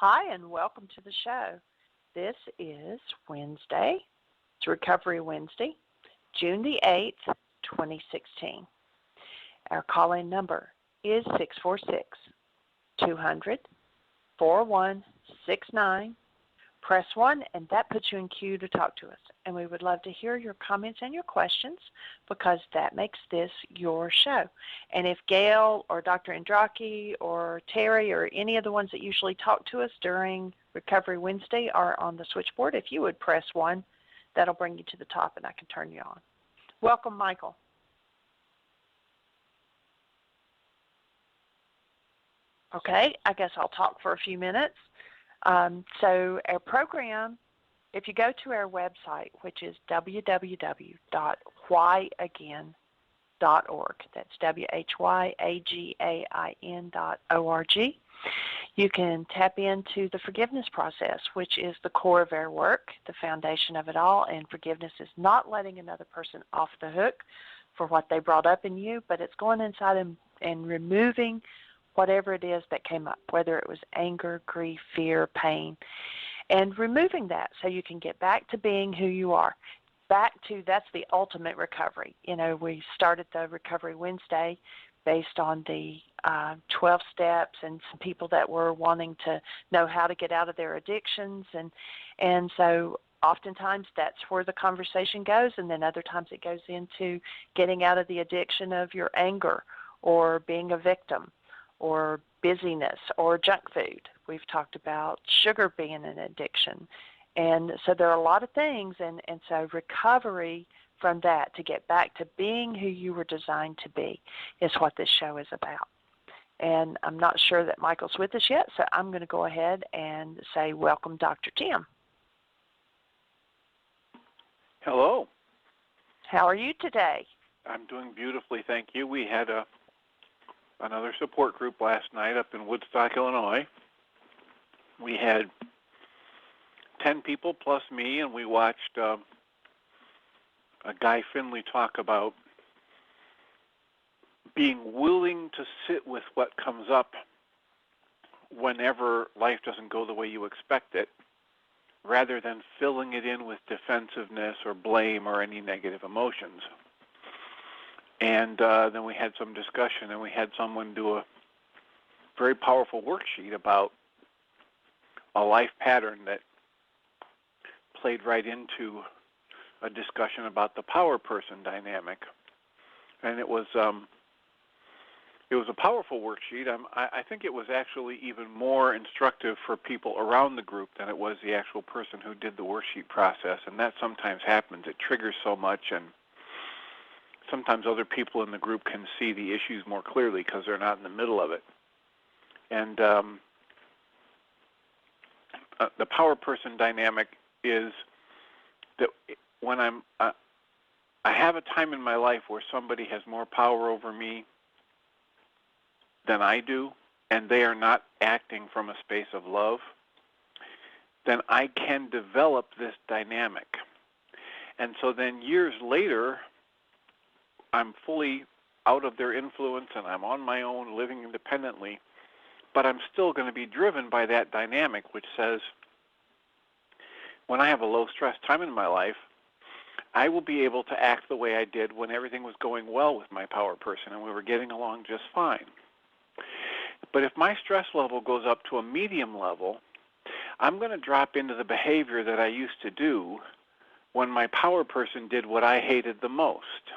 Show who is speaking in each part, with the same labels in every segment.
Speaker 1: Hi, and welcome to the show. This is Wednesday. It's Recovery Wednesday, June the 8th, 2016. Our call-in number is 646-200-4169. Press 1, and that puts you in queue to talk to us. And we would love to hear your comments and your questions because that makes this your show. And if Gail or Dr. Andraki or Terry or any of the ones that usually talk to us during Recovery Wednesday are on the switchboard, if you would press 1, that'll bring you to the top and I can turn you on. Welcome, Michael. Okay, I guess I'll talk for a few minutes. So our program, if you go to our website, which is www.whyagain.org, that's WHYAGAIN.org, you can tap into the forgiveness process, which is the core of our work, the foundation of it all, and forgiveness is not letting another person off the hook for what they brought up in you, but it's going inside and removing whatever it is that came up, whether it was anger, grief, fear, pain, and removing that so you can get back to being who you are. That's the ultimate recovery. You know, we started the Recovery Wednesday based on the 12 steps and some people that were wanting to know how to get out of their addictions. And so oftentimes that's where the conversation goes, and then other times it goes into getting out of the addiction of your anger or being a victim, or busyness, or junk food. We've talked about sugar being an addiction. And so there are a lot of things, and so recovery from that to get back to being who you were designed to be is what this show is about. And I'm not sure that Michael's with us yet, so I'm going to go ahead and say welcome, Dr. Tim.
Speaker 2: Hello.
Speaker 1: How are you today?
Speaker 2: I'm doing beautifully, thank you. We had another support group last night up in Woodstock, Illinois. We had 10 people plus me, and we watched a Guy Finley talk about being willing to sit with what comes up whenever life doesn't go the way you expect it, rather than filling it in with defensiveness or blame or any negative emotions. And then we had some discussion, and we had someone do a very powerful worksheet about a life pattern that played right into a discussion about the power person dynamic. And it was a powerful worksheet. I think it was actually even more instructive for people around the group than it was the actual person who did the worksheet process. And that sometimes happens. It triggers so much, and sometimes other people in the group can see the issues more clearly because they're not in the middle of it. And the power person dynamic is that when I have a time in my life where somebody has more power over me than I do, and they are not acting from a space of love, then I can develop this dynamic. And so then years later, I'm fully out of their influence and I'm on my own, living independently, but I'm still going to be driven by that dynamic, which says when I have a low-stress time in my life, I will be able to act the way I did when everything was going well with my power person and we were getting along just fine. But if my stress level goes up to a medium level, I'm going to drop into the behavior that I used to do when my power person did what I hated the most,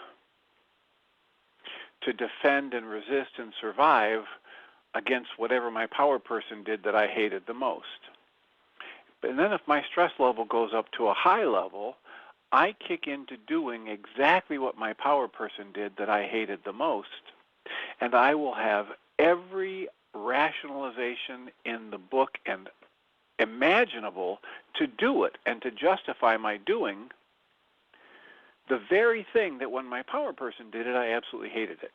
Speaker 2: to defend and resist and survive against whatever my power person did that I hated the most. And then if my stress level goes up to a high level, I kick into doing exactly what my power person did that I hated the most, and I will have every rationalization in the book and imaginable to do it and to justify my doing the very thing that when my power person did it, I absolutely hated it.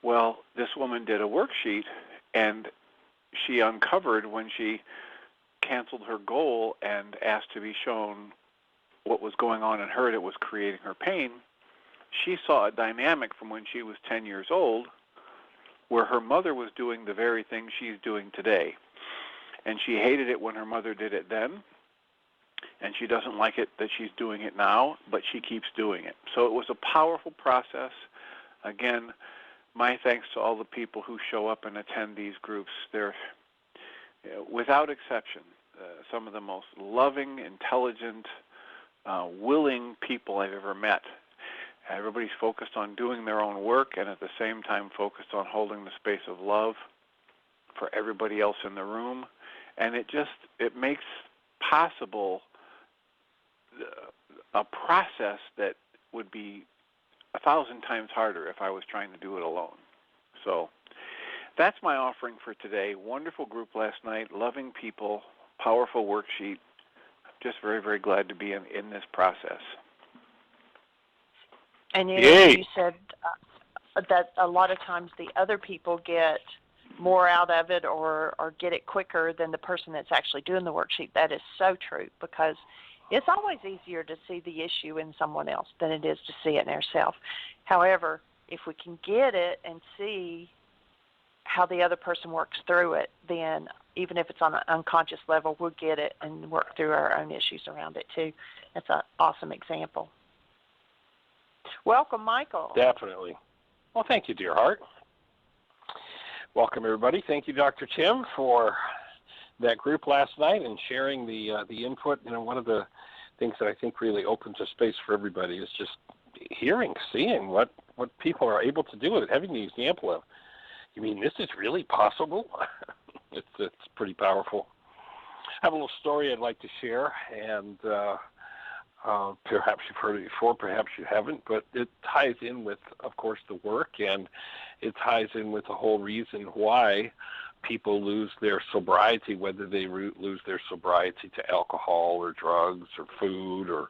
Speaker 2: Well, this woman did a worksheet, and she uncovered when she canceled her goal and asked to be shown what was going on in her that was creating her pain, she saw a dynamic from when she was 10 years old where her mother was doing the very thing she's doing today. And she hated it when her mother did it then, and she doesn't like it that she's doing it now, but she keeps doing it. So it was a powerful process. Again, my thanks to all the people who show up and attend these groups. They're, without exception, some of the most loving, intelligent, willing people I've ever met. Everybody's focused on doing their own work and at the same time focused on holding the space of love for everybody else in the room. And it makes possible a process that would be 1,000 times harder if I was trying to do it alone. So that's my offering for today. Wonderful group last night, loving people, powerful worksheet. Just very, very glad to be in this process.
Speaker 1: And you said that a lot of times the other people get more out of it or get it quicker than the person that's actually doing the worksheet. That is so true, because it's always easier to see the issue in someone else than it is to see it in ourselves. However, if we can get it and see how the other person works through it, then even if it's on an unconscious level, we'll get it and work through our own issues around it too. That's an awesome example. Welcome, Michael.
Speaker 3: Definitely. Well, thank you, dear heart. Welcome, everybody. Thank you, Dr. Tim, for that group last night and sharing the input. One of the things that I think really opens a space for everybody is just hearing, seeing what people are able to do with it, having the example of, you mean this is really possible? It's pretty powerful. I have a little story I'd like to share, and perhaps you've heard it before, perhaps you haven't, but it ties in with, of course, the work, and it ties in with the whole reason why people lose their sobriety, whether they lose their sobriety to alcohol or drugs or food or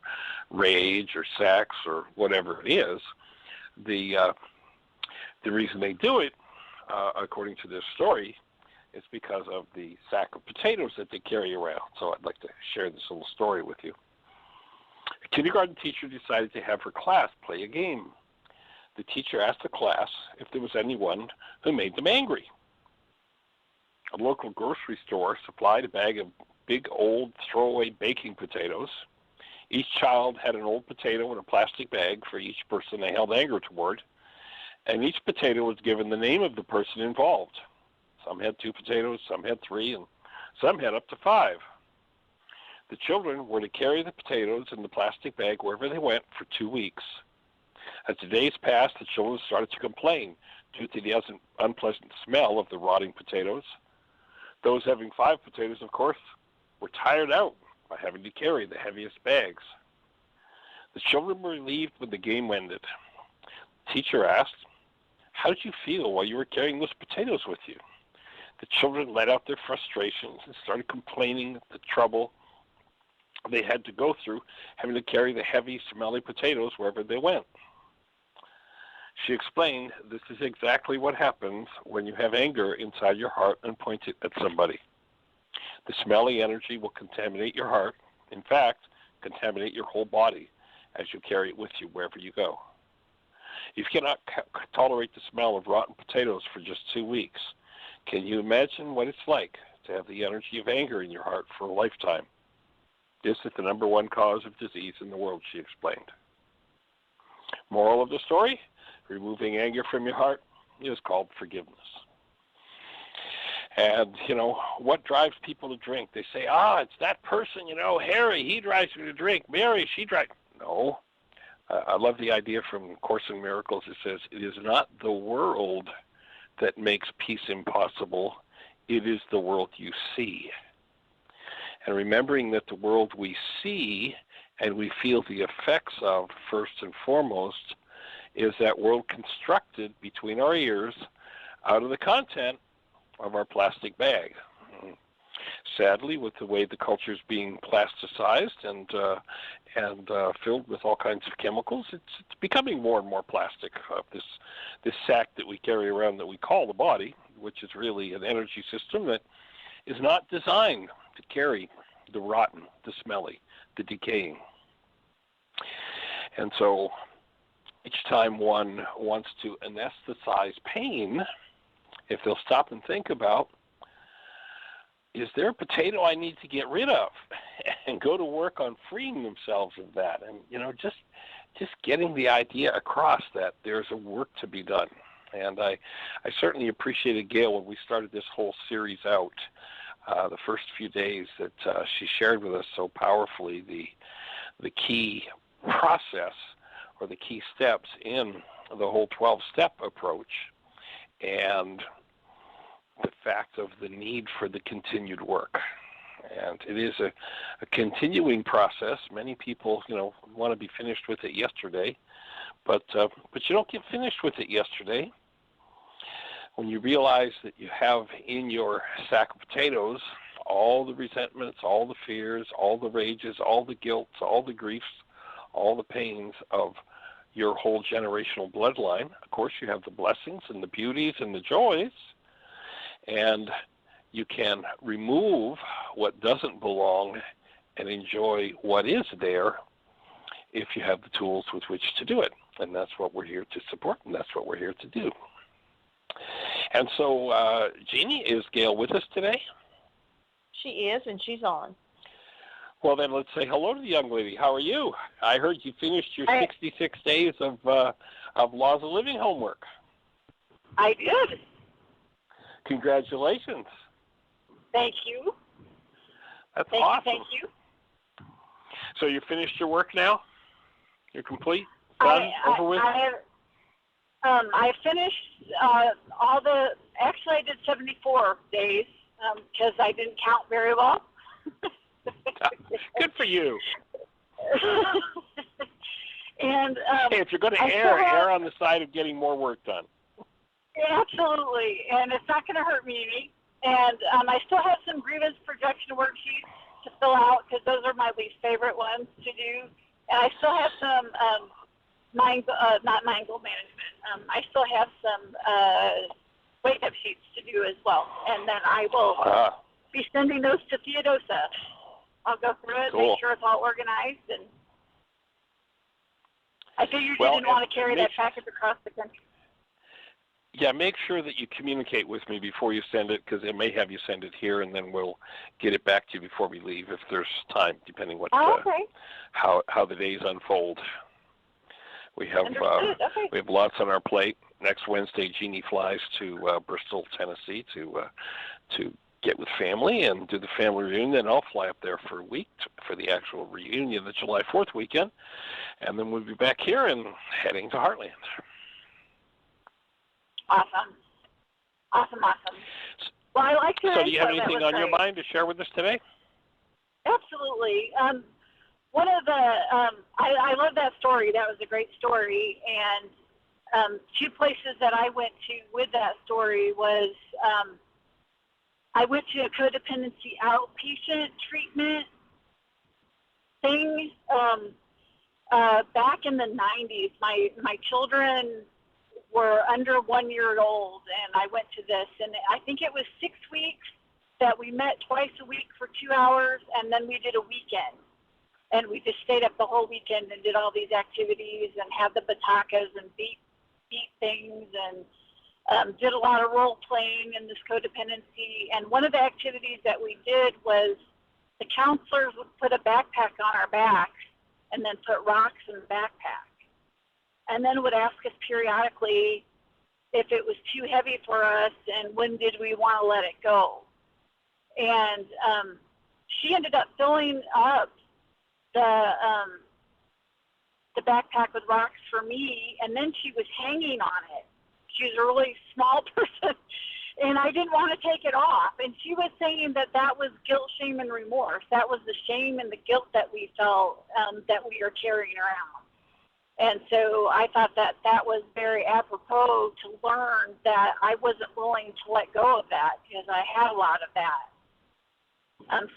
Speaker 3: rage or sex or whatever it is. The reason they do it, according to this story, is because of the sack of potatoes that they carry around. So I'd like to share this little story with you. A kindergarten teacher decided to have her class play a game. The teacher asked the class if there was anyone who made them angry. A local grocery store supplied a bag of big old throwaway baking potatoes. Each child had an old potato in a plastic bag for each person they held anger toward, and each potato was given the name of the person involved. Some had 2 potatoes, some had 3, and some had up to 5. The children were to carry the potatoes in the plastic bag wherever they went for 2 weeks. As the days passed, the children started to complain due to the unpleasant smell of the rotting potatoes. Those having 5 potatoes, of course, were tired out by having to carry the heaviest bags. The children were relieved when the game ended. The teacher asked, "How did you feel while you were carrying those potatoes with you?" The children let out their frustrations and started complaining the trouble they had to go through having to carry the heavy, smelly potatoes wherever they went. She explained, this is exactly what happens when you have anger inside your heart and point it at somebody. The smelly energy will contaminate your heart, in fact, contaminate your whole body as you carry it with you wherever you go. If you cannot tolerate the smell of rotten potatoes for just 2 weeks, can you imagine what it's like to have the energy of anger in your heart for a lifetime? This is the #1 cause of disease in the world, she explained. Moral of the story? Removing anger from your heart is called forgiveness. And, what drives people to drink? They say, it's that person, Harry, he drives me to drink. Mary, she drives. No. I love the idea from Course in Miracles. It says, it is not the world that makes peace impossible. It is the world you see. And remembering that the world we see and we feel the effects of first and foremost is that world constructed between our ears out of the content of our plastic bag. Sadly, with the way the culture is being plasticized and filled with all kinds of chemicals, it's becoming more and more plastic. This sack that we carry around that we call the body, which is really an energy system that is not designed to carry the rotten, the smelly, the decaying. And so each time one wants to anesthetize pain, if they'll stop and think about, is there a potato I need to get rid of? And go to work on freeing themselves of that. And, just getting the idea across that there's a work to be done. And I certainly appreciated Gail when we started this whole series out, the first few days that she shared with us so powerfully the key process or the key steps in the whole 12-step approach, and the fact of the need for the continued work. And it is a continuing process. Many people, want to be finished with it yesterday, but you don't get finished with it yesterday. When you realize that you have in your sack of potatoes all the resentments, all the fears, all the rages, all the guilt, all the griefs, all the pains of your whole generational bloodline, of course you have the blessings and the beauties and the joys, and you can remove what doesn't belong and enjoy what is there if you have the tools with which to do it. And that's what we're here to support, and that's what we're here to do. And so, Jeanie, is Gail with us today?
Speaker 1: She is, and she's on.
Speaker 3: Well, then let's say hello to the young lady. How are you? I heard you finished your 66 days of Laws of Living homework.
Speaker 4: I did.
Speaker 3: Congratulations.
Speaker 4: Thank you.
Speaker 3: That's awesome.
Speaker 4: Thank you.
Speaker 3: So you finished your work now? You're complete? Done? Over with?
Speaker 4: I finished actually I did 74 days because I didn't count very well.
Speaker 3: Good for you.
Speaker 4: And
Speaker 3: hey, if you're going to err on the side of getting more work done.
Speaker 4: Absolutely, and it's not going to hurt me any. And I still have some grievance projection worksheets to fill out because those are my least favorite ones to do. And I still have some not mind goal management. I still have some wake-up sheets to do as well. And then I will be sending those to Theodosa. I'll go through it, make sure it's all organized. And I figured you didn't want to carry that package across the country.
Speaker 3: Yeah, make sure that you communicate with me before you send it, because it may have you send it here, and then we'll get it back to you before we leave if there's time, depending what how the days unfold. We have we have lots on our plate. Next Wednesday, Jeanie flies to Bristol, Tennessee, to get with family and do the family reunion. Then I'll fly up there for a week for the actual reunion, the July 4th weekend, and then we'll be back here and heading to Heartland.
Speaker 4: Awesome. Well, I like to.
Speaker 3: So, do you have anything on your mind to share with us today?
Speaker 4: Absolutely. One of the I love that story. That was a great story. And two places that I went to with that story was I went to a codependency outpatient treatment thing back in the 90s. My children were under 1 year old, and I went to this, and I think it was 6 weeks that we met twice a week for 2 hours, and then we did a weekend, and we just stayed up the whole weekend and did all these activities and had the batakas and beat things and did a lot of role playing in this codependency. And one of the activities that we did was the counselors would put a backpack on our backs and then put rocks in the backpack. And then would ask us periodically if it was too heavy for us and when did we want to let it go. And she ended up filling up the backpack with rocks for me, and then she was hanging on it. She was a really small person, and I didn't want to take it off. And she was saying that was guilt, shame, and remorse. That was the shame and the guilt that we felt that we are carrying around. And so I thought that was very apropos to learn that I wasn't willing to let go of that because I had a lot of that.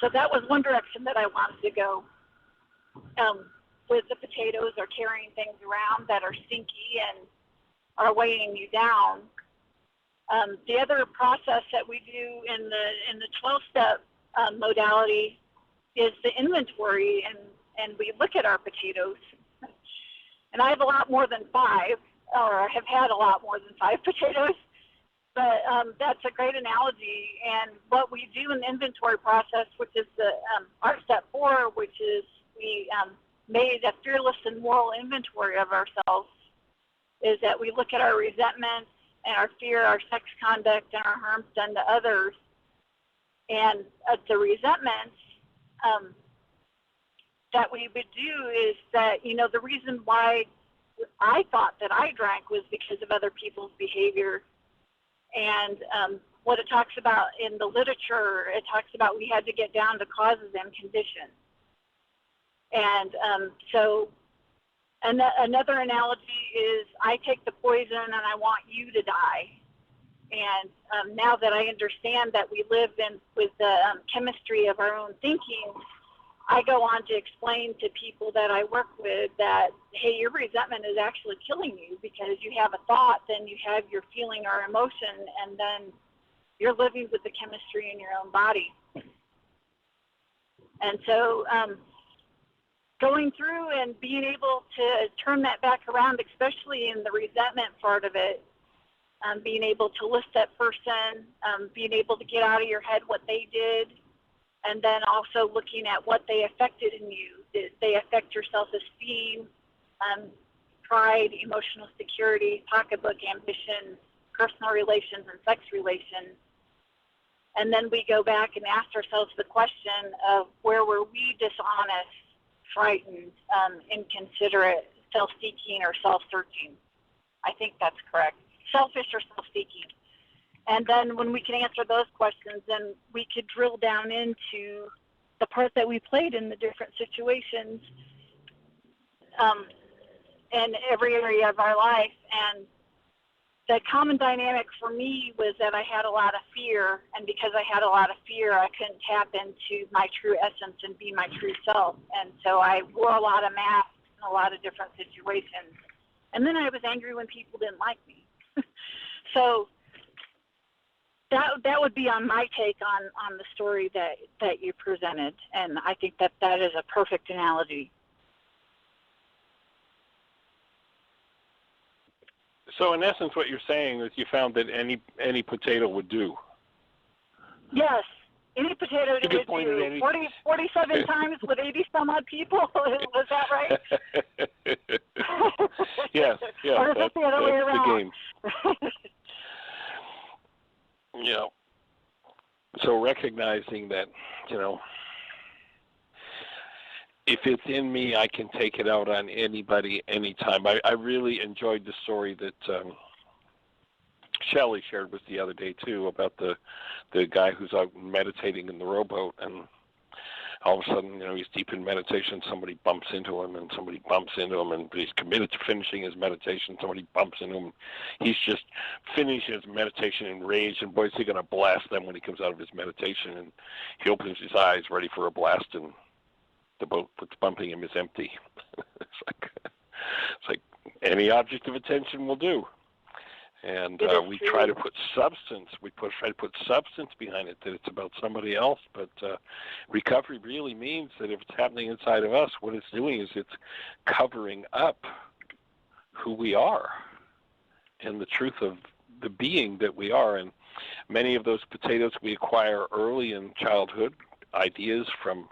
Speaker 4: So that was one direction that I wanted to go with the potatoes or carrying things around that are stinky and are weighing you down. The other process that we do in the 12-step modality is the inventory, and we look at our potatoes. And I have a lot more than 5, or I have had a lot more than 5 potatoes. But that's a great analogy. And what we do in the inventory process, which is our step 4, which is we made a fearless and moral inventory of ourselves, is that we look at our resentments and our fear, our sex conduct, and our harms done to others. And the resentments that we would do is that, the reason why I thought that I drank was because of other people's behavior. And what it talks about in the literature, it talks about we had to get down to causes and conditions. And another analogy is I take the poison and I want you to die. And now that I understand that we live with the chemistry of our own thinking, I go on to explain to people that I work with that, hey, your resentment is actually killing you, because you have a thought, then you have your feeling or emotion, and then you're living with the chemistry in your own body. And so going through and being able to turn that back around, especially in the resentment part of it, being able to list that person, being able to get out of your head what they did, and then also looking at what they affected in you. Did they affect your self-esteem, pride, emotional security, pocketbook ambition, personal relations, and sex relations? And then we go back and ask ourselves the question of where were we dishonest, frightened, inconsiderate, self-seeking, or self-searching? I think that's correct. Selfish or self-seeking. And then when we can answer those questions, then we could drill down into the part that we played in the different situations in every area of our life. And the common dynamic for me was that I had a lot of fear, and because I had a lot of fear, I couldn't tap into my true essence and be my true self. And so I wore a lot of masks in a lot of different situations. And then I was angry when people didn't like me. So that would be on my take on the story that you presented, and I think that is a perfect analogy.
Speaker 3: So in essence, what you're saying is you found that any potato would do.
Speaker 4: Yes, any potato would do. 47 times with 80 some odd people. Was that right?
Speaker 3: Yes.
Speaker 4: Or is it the other way around?
Speaker 3: The game. Yeah. So recognizing that, if it's in me, I can take it out on anybody, anytime. I really enjoyed the story that Shelley shared with the other day too, about the guy who's out meditating in the rowboat, and all of a sudden, he's deep in meditation, somebody bumps into him, and somebody bumps into him, and he's committed to finishing his meditation, somebody bumps into him. He's just finishing his meditation in rage, and boy, is he going to blast them when he comes out of his meditation. And he opens his eyes, ready for a blast, and the boat that's bumping him is empty. It's like any object of attention will do. And we try to put substance. Try to put substance behind it, that it's about somebody else. But recovery really means that if it's happening inside of us, what it's doing is it's covering up who we are and the truth of the being that we are. And many of those potatoes we acquire early in childhood, ideas from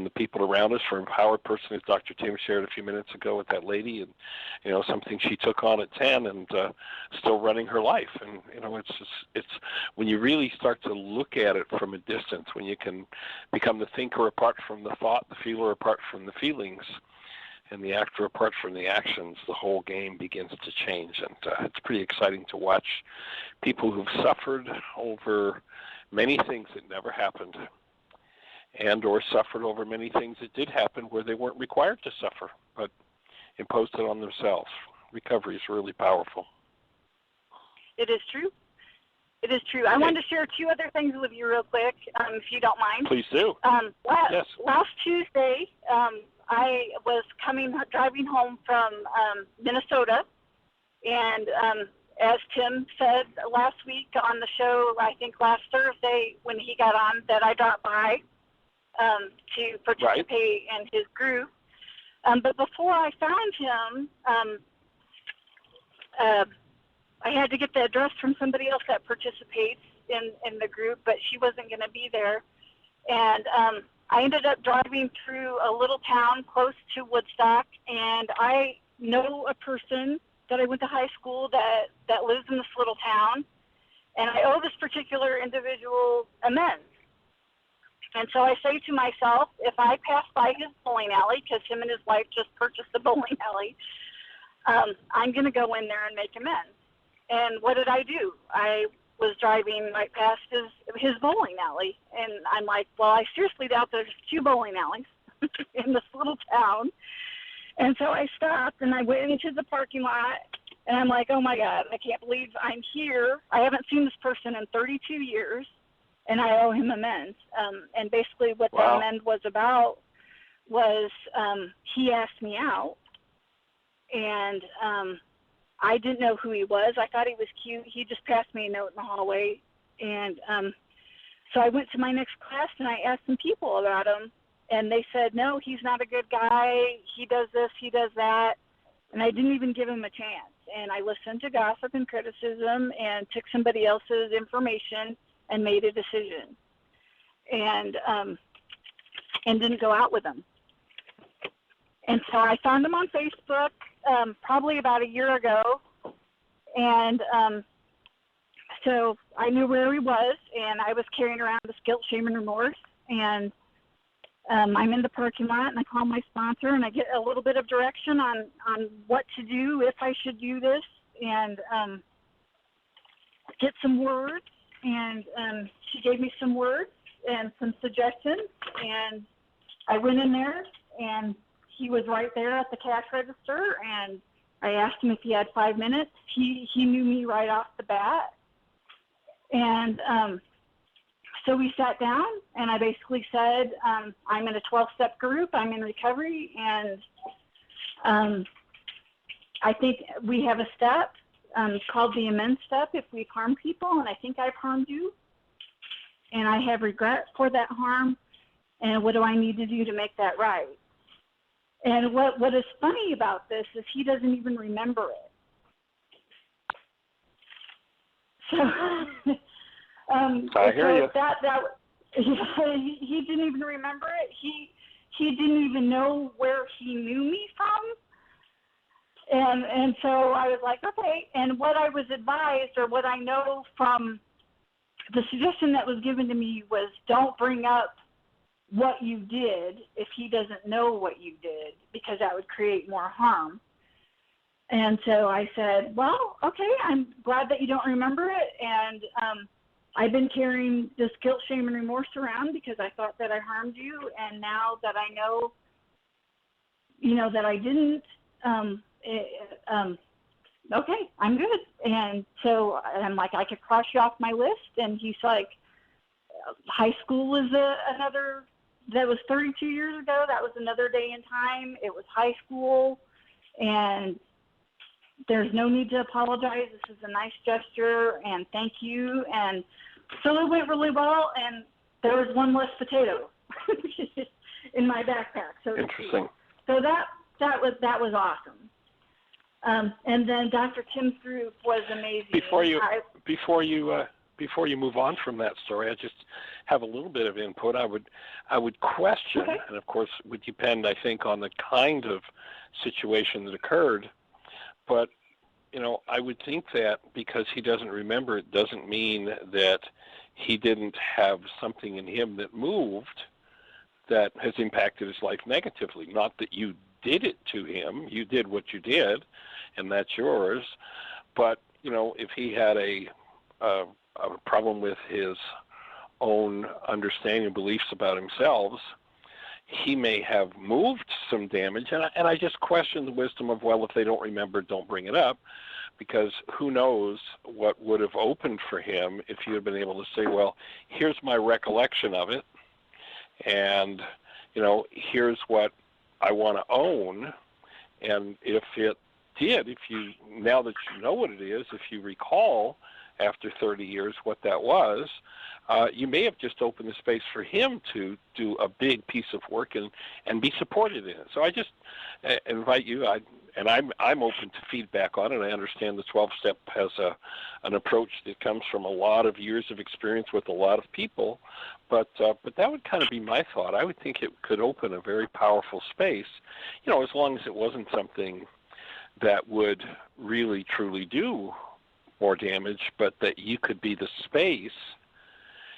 Speaker 3: the people around us, from empowered person, as Dr. Tim shared a few minutes ago with that lady, and something she took on at 10 and still running her life. And it's when you really start to look at it from a distance, when you can become the thinker apart from the thought, the feeler apart from the feelings, and the actor apart from the actions, the whole game begins to change. And it's pretty exciting to watch people who've suffered over many things that never happened, and or suffered over many things that did happen where they weren't required to suffer, but imposed it on themselves. Recovery is really powerful.
Speaker 4: It is true. It is true. I wanted to share 2 other things with you real quick, if you don't mind.
Speaker 3: Please do.
Speaker 4: Yes. Last Tuesday, I was driving home from Minnesota, and as Tim said last week on the show, I think last Thursday when he got on, that I dropped by to participate in his group. But before I found him, I had to get the address from somebody else that participates in the group, but she wasn't going to be there. And I ended up driving through a little town close to Woodstock, and I know a person that I went to high school that lives in this little town, and I owe this particular individual amends. And so I say to myself, if I pass by his bowling alley, because him and his wife just purchased a bowling alley, I'm going to go in there and make amends. And what did I do? I was driving right past his bowling alley, and I'm like, well, I seriously doubt there's 2 bowling alleys in this little town. And so I stopped, and I went into the parking lot, and I'm like, oh, my God, I can't believe I'm here. I haven't seen this person in 32 years, and I owe him amends. And basically what the amend was about was he asked me out, and I didn't know who he was. I thought he was cute. He just passed me a note in the hallway. And so I went to my next class, and I asked some people about him. And they said, no, he's not a good guy. He does this, he does that. And I didn't even give him a chance. And I listened to gossip and criticism and took somebody else's information and made a decision. And didn't go out with him. And so I found him on Facebook probably about a year ago. And so I knew where he was, and I was carrying around this guilt, shame, and remorse. And I'm in the parking lot, and I call my sponsor, and I get a little bit of direction on what to do, if I should do this, and get some words. And she gave me some words and some suggestions, and I went in there, and he was right there at the cash register, and I asked him if he had 5 minutes. He knew me right off the bat. And so we sat down, and I basically said, I'm in a 12-step group. I'm in recovery, and I think we have a step called the amends step if we've harmed people, and I think I've harmed you, and I have regret for that harm, and what do I need to do to make that right? And what is funny about this is he doesn't even remember it. So,
Speaker 3: I hear you.
Speaker 4: He didn't even remember it. He didn't even know where he knew me from. And so I was like, okay. And what I was advised, or what I know from the suggestion that was given to me, was don't bring up what you did if he doesn't know what you did, because that would create more harm. And so I said, well, okay, I'm glad that you don't remember it. And I've been carrying this guilt, shame, and remorse around because I thought that I harmed you. And now that I know, that I didn't, okay, I'm good. And so I'm like, I could cross you off my list. And he's like, high school was another, that was 32 years ago. That was another day in time. It was high school, and there's no need to apologize. This is a nice gesture, and thank you. And so it went really well, and there was one less potato in my backpack. So
Speaker 3: interesting.
Speaker 4: So that was awesome. And then Dr. Tim's group was amazing.
Speaker 3: Before you move on from that story, I just have a little bit of input. I would question, okay. And of course would depend, I think, on the kind of situation that occurred. But I would think that because he doesn't remember it doesn't mean that he didn't have something in him that moved that has impacted his life negatively. Not that you did it to him. You did what you did, and that's yours. But, if he had a problem with his own understanding and beliefs about himself, he may have moved some damage. And I just question the wisdom of, well, if they don't remember, don't bring it up, because who knows what would have opened for him if you had been able to say, well, here's my recollection of it, and, here's what I want to own. And if it did, now that you know what it is, if you recall after 30 years what that was, you may have just opened the space for him to do a big piece of work and be supported in it. So I just invite you, I'd And I'm open to feedback on it. I understand the 12-step has an approach that comes from a lot of years of experience with a lot of people, but that would kind of be my thought. I would think it could open a very powerful space, as long as it wasn't something that would really truly do more damage, but that you could be the space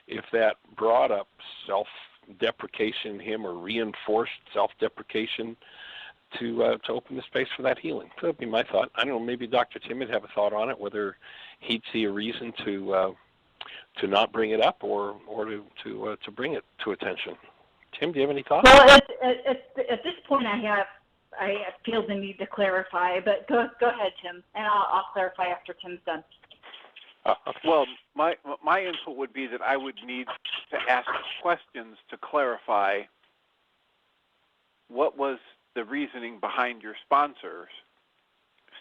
Speaker 3: if that brought up self-deprecation in him or reinforced self-deprecation to open the space for that healing. So that would be my thought. I don't know, maybe Dr. Tim would have a thought on it, whether he'd see a reason to not bring it up or to bring it to attention. Tim, do you have any thoughts?
Speaker 4: Well, at this point I feel the need to clarify, but go ahead, Tim, and I'll clarify after Tim's done.
Speaker 2: Okay. Well, my input would be that I would need to ask questions to clarify what was the reasoning behind your sponsor's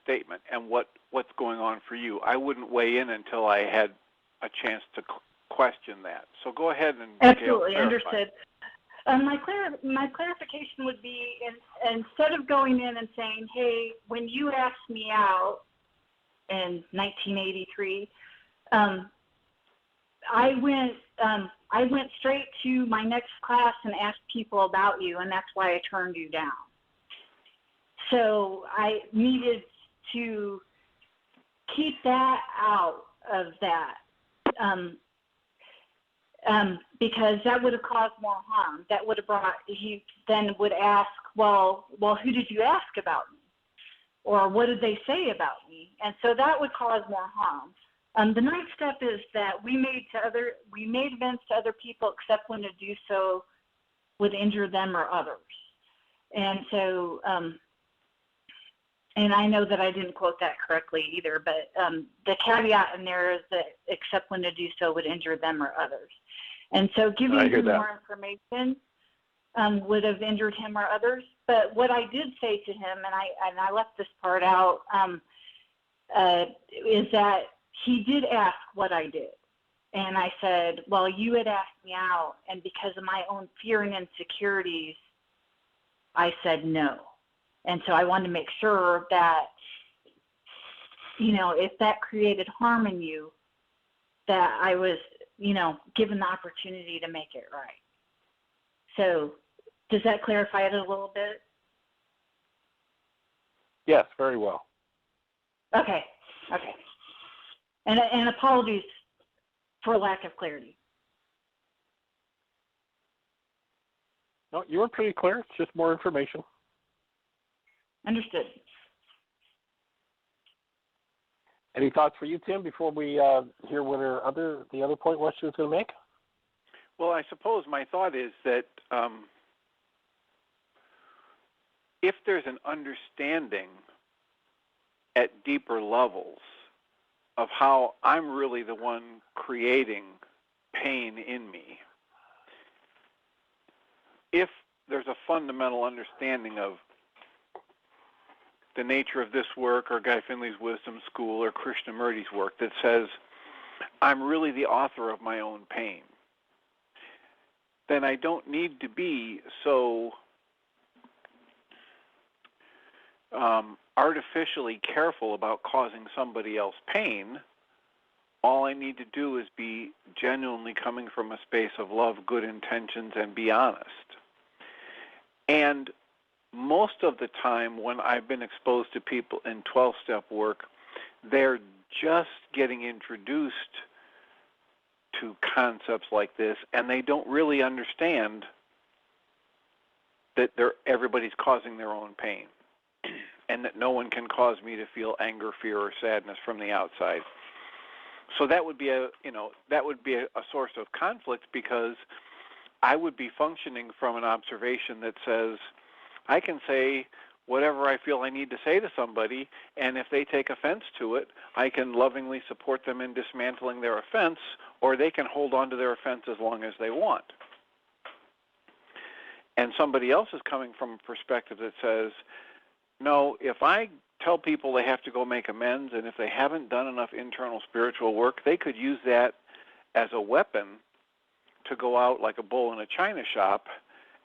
Speaker 2: statement and what's going on for you. I wouldn't weigh in until I had a chance to question that. So go ahead and
Speaker 4: absolutely understood. My clarification would be, instead of going in and saying, "Hey, when you asked me out in 1983, I went straight to my next class and asked people about you, and that's why I turned you down." So I needed to keep that out of that, because that would have caused more harm. That would have he then would ask, well, who did you ask about me? Or what did they say about me? And so that would cause more harm. The ninth step is that we made amends to other people except when to do so would injure them or others. And so, and I know that I didn't quote that correctly either, but the caveat in there is that except when to do so would injure them or others. And so giving him more information would have injured him or others. But what I did say to him, and I left this part out, is that he did ask what I did. And I said, well, you had asked me out, and because of my own fear and insecurities, I said no. And so I wanted to make sure that, if that created harm in you, that I was, given the opportunity to make it right. So does that clarify it a little bit?
Speaker 3: Yes, very well.
Speaker 4: Okay. And apologies for lack of clarity.
Speaker 3: No, you were pretty clear. It's just more information.
Speaker 4: Understood.
Speaker 3: Any thoughts for you, Tim, before we hear what the other point was she was going to make?
Speaker 2: Well, I suppose my thought is that if there's an understanding at deeper levels of how I'm really the one creating pain in me, if there's a fundamental understanding of the nature of this work or Guy Finley's Wisdom School or Krishnamurti's work that says I'm really the author of my own pain, then I don't need to be so artificially careful about causing somebody else pain. All I need to do is be genuinely coming from a space of love, good intentions, and be honest. And most of the time when I've been exposed to people in 12-step work, they're just getting introduced to concepts like this, and they don't really understand that everybody's causing their own pain, and that no one can cause me to feel anger, fear, or sadness from the outside. So that would be a source of conflict, because I would be functioning from an observation that says I can say whatever I feel I need to say to somebody, and if they take offense to it, I can lovingly support them in dismantling their offense, or they can hold on to their offense as long as they want. And somebody else is coming from a perspective that says, no, if I tell people they have to go make amends, and if they haven't done enough internal spiritual work, they could use that as a weapon to go out like a bull in a china shop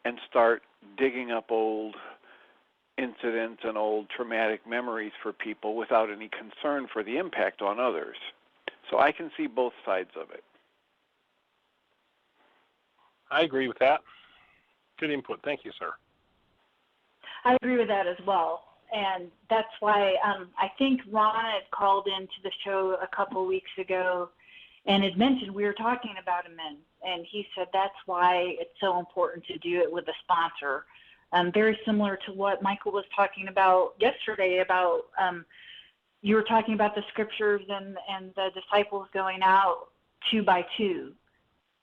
Speaker 2: and start digging up old incidents and old traumatic memories for people without any concern for the impact on others. So I can see both sides of it.
Speaker 3: I agree with that. Good input. Thank you, sir.
Speaker 4: I agree with that as well. And that's why I think Ron had called into the show a couple of weeks ago and had mentioned we were talking about amends. And he said that's why it's so important to do it with a sponsor. Very similar to what Michael was talking about yesterday about you were talking about the scriptures and the disciples going out 2 by 2,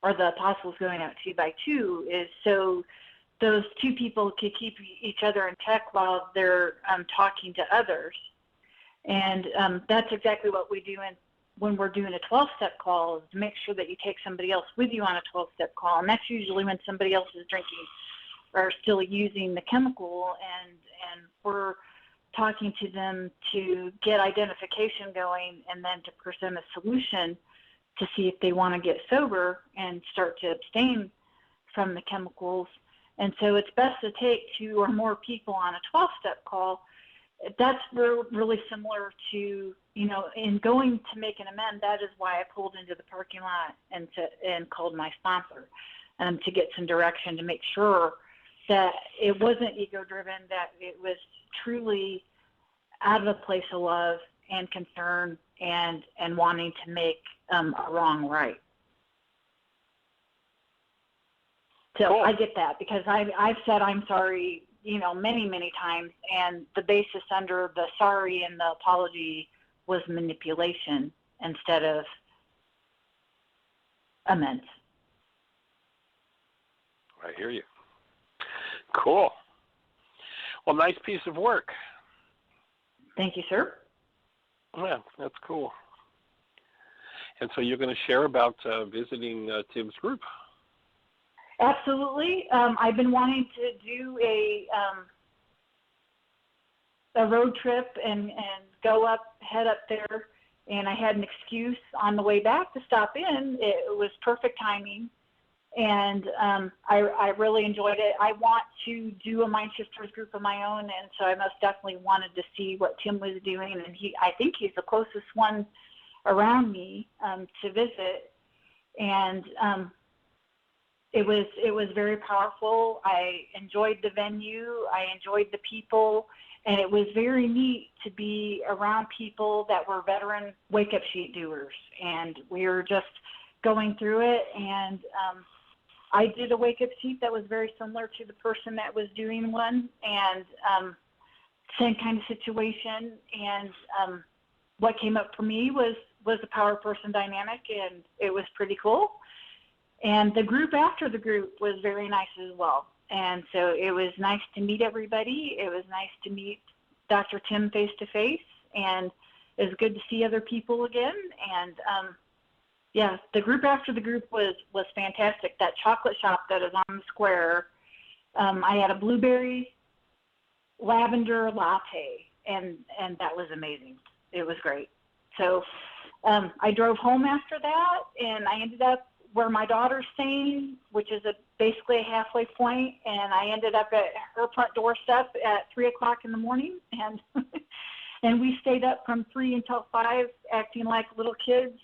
Speaker 4: or the apostles going out 2 by 2, is so those two people could keep each other in check while they're talking to others. And that's exactly what we do when we're doing a 12-step call, is to make sure that you take somebody else with you on a 12-step call. And that's usually when somebody else is drinking or still using the chemical, and we're talking to them to get identification going and then to present a solution to see if they want to get sober and start to abstain from the chemicals. And so it's best to take 2 or more people on a 12-step call. That's really similar to, in going to make an amend, that is why I pulled into the parking lot and called my sponsor to get some direction, to make sure that it wasn't ego-driven, that it was truly out of a place of love and concern and wanting to make a wrong right. So
Speaker 3: cool.
Speaker 4: I get that, because I've said I'm sorry, many, many times, and the basis under the sorry and the apology was manipulation instead of amends.
Speaker 3: I hear you. Cool. Well, nice piece of work.
Speaker 4: Thank you, sir.
Speaker 3: Yeah, that's cool. And so you're going to share about visiting Tim's group.
Speaker 4: Absolutely. I've been wanting to do a road trip and head up there, and I had an excuse on the way back to stop in. It was perfect timing, and I really enjoyed it. I want to do a MindShifters group of my own, and so I most definitely wanted to see what Tim was doing, and I think he's the closest one around me to visit, and it was very powerful. I enjoyed the venue. I enjoyed the people, and it was very neat to be around people that were veteran wake-up sheet doers, and we were just going through it, and I did a wake-up sheet that was very similar to the person that was doing one, and same kind of situation, and what came up for me was the power person dynamic, and it was pretty cool. And the group after the group was very nice as well. And so it was nice to meet everybody. It was nice to meet Dr. Tim face-to-face, and it was good to see other people again. And, the group after the group was fantastic. That chocolate shop that is on the square, I had a blueberry lavender latte, and that was amazing. It was great. So I drove home after that, and I ended up where my daughter's staying, which is basically a halfway point, and I ended up at her front doorstep at 3 o'clock in the morning, and and we stayed up from 3 until 5 acting like little kids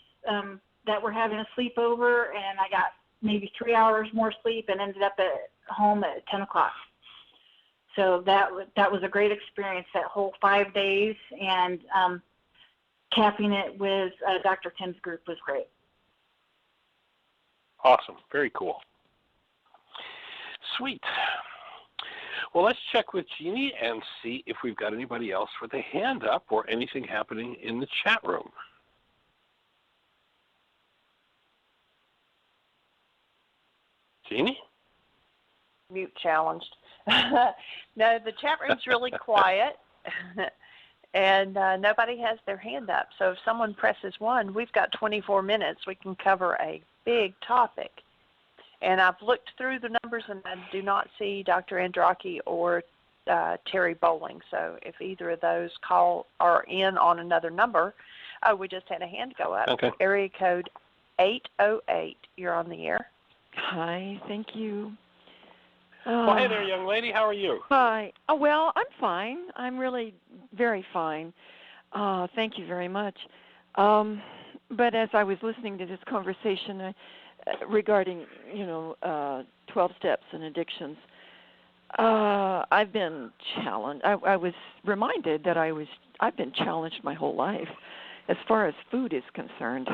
Speaker 4: that were having a sleepover, and I got maybe 3 hours more sleep and ended up at home at 10 o'clock. So that was a great experience, that whole 5 days, and capping it with Dr. Tim's group was great.
Speaker 3: Awesome. Very cool. Sweet. Well, let's check with Jeanie and see if we've got anybody else with a hand up or anything happening in the chat room. Jeanie?
Speaker 1: Mute challenged. No, the chat room's really quiet, and nobody has their hand up. So if someone presses 1, we've got 24 minutes. We can cover a big topic. And I've looked through the numbers, and I do not see Dr. Andraki or Terry Bowling. So if either of those are in on another number, we just had a hand go up.
Speaker 3: Okay.
Speaker 1: Area code 808, you're on the air.
Speaker 5: Hi, thank you.
Speaker 3: Well, hey there, young lady. How are you?
Speaker 5: Hi. Oh, well, I'm fine. I'm really very fine. Thank you very much. But as I was listening to this conversation regarding, 12 steps and addictions, I've been challenged. I was reminded that I've been challenged my whole life as far as food is concerned.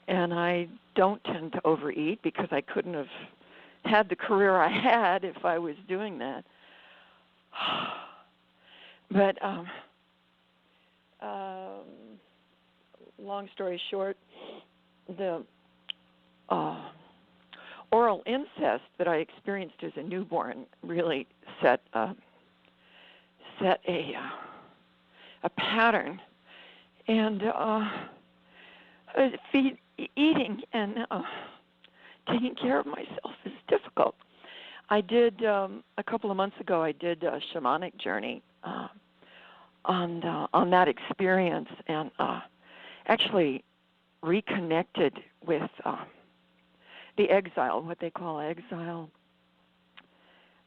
Speaker 5: And I don't tend to overeat because I couldn't have had the career I had if I was doing that. But long story short, the oral incest that I experienced as a newborn really set a pattern, and eating and taking care of myself is difficult. I did a couple of months ago. I did a shamanic journey on that experience, and actually reconnected with the exile, what they call exile,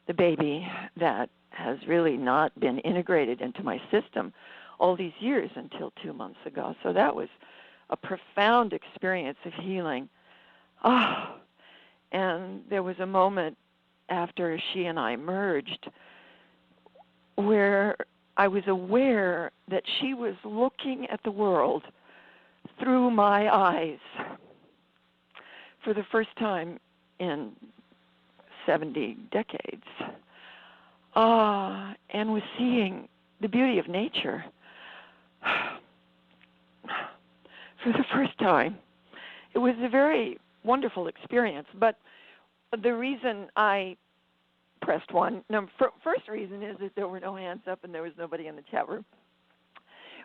Speaker 5: the baby that has really not been integrated into my system all these years until 2 months ago. So that was a profound experience of healing. And there was a moment after she and I merged where I was aware that she was looking at the world through my eyes for the first time in 70 decades, and was seeing the beauty of nature for the first time. It was a very wonderful experience, but the reason I pressed one, first reason is that there were no hands up and there was nobody in the chat room.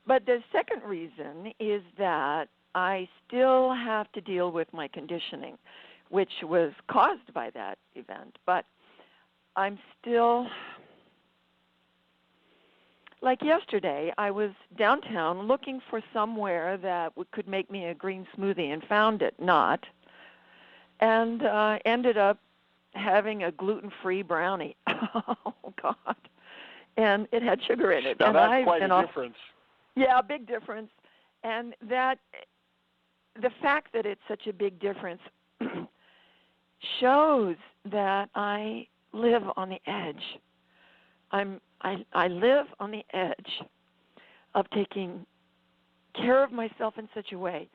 Speaker 5: But the second reason is that I still have to deal with my conditioning, which was caused by that event. But I'm still, like yesterday, I was downtown looking for somewhere that could make me a green smoothie and found it not, and ended up having a gluten-free brownie. Oh, God. And it had sugar in it.
Speaker 3: Now,
Speaker 5: and
Speaker 3: that's quite a difference.
Speaker 5: Yeah, a big difference. And that, the fact that it's such a big difference shows that I live on the edge. I live on the edge of taking care of myself in such a way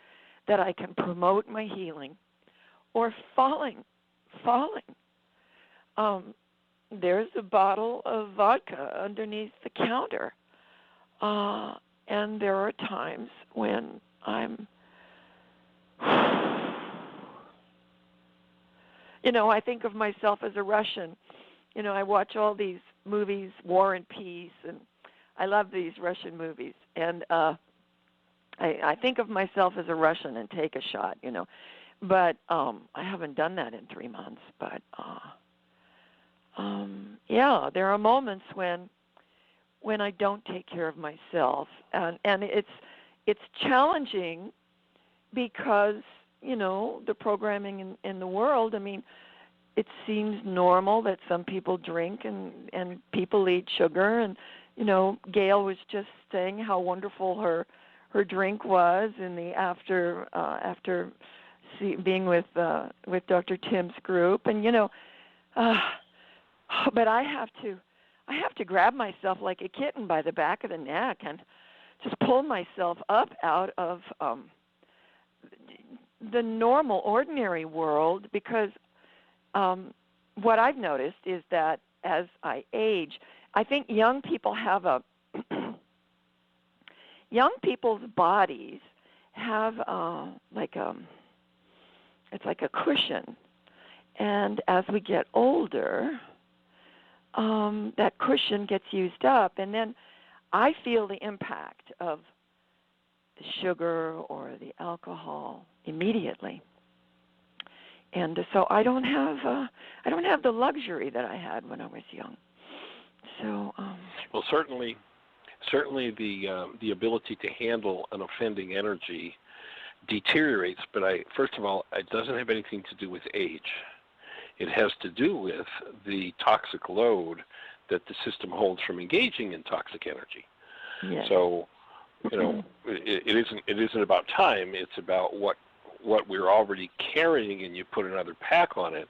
Speaker 5: that I can promote my healing, or falling. There's a bottle of vodka underneath the counter, and there are times when I'm, I think of myself as a Russian. I watch all these movies, War and Peace, and I love these Russian movies. And I think of myself as a Russian and take a shot, But I haven't done that in 3 months. But yeah, there are moments when I don't take care of myself, and it's challenging because the programming in the world. I mean, it seems normal that some people drink and people eat sugar, and Gail was just saying how wonderful her drink was in the after being with Dr. Tim's group, and but I have to grab myself like a kitten by the back of the neck and just pull myself up out of the normal, ordinary world, because what I've noticed is that as I age, I think young people have young people's bodies have it's like a cushion, and as we get older, that cushion gets used up, and then I feel the impact of the sugar or the alcohol immediately, and so I don't have the luxury that I had when I was young. So
Speaker 3: well, certainly the ability to handle an offending energy deteriorates, but first of all, it doesn't have anything to do with age. It has to do with the toxic load that the system holds from engaging in toxic energy.
Speaker 5: Yes.
Speaker 3: So, it isn't about time. It's about what we're already carrying, and you put another pack on it.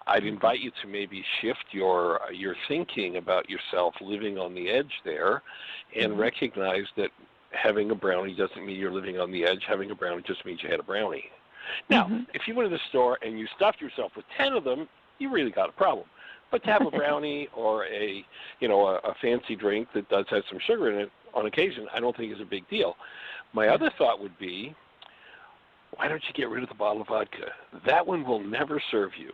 Speaker 3: I'd invite you to maybe shift your thinking about yourself living on the edge there, and recognize that having a brownie doesn't mean you're living on the edge. Having a brownie just means you had a brownie. Now, if you went to the store and you stuffed yourself with 10 of them, you really got a problem. But to have a brownie or a fancy drink that does have some sugar in it on occasion, I don't think is a big deal. My other thought would be, why don't you get rid of the bottle of vodka? That one will never serve you.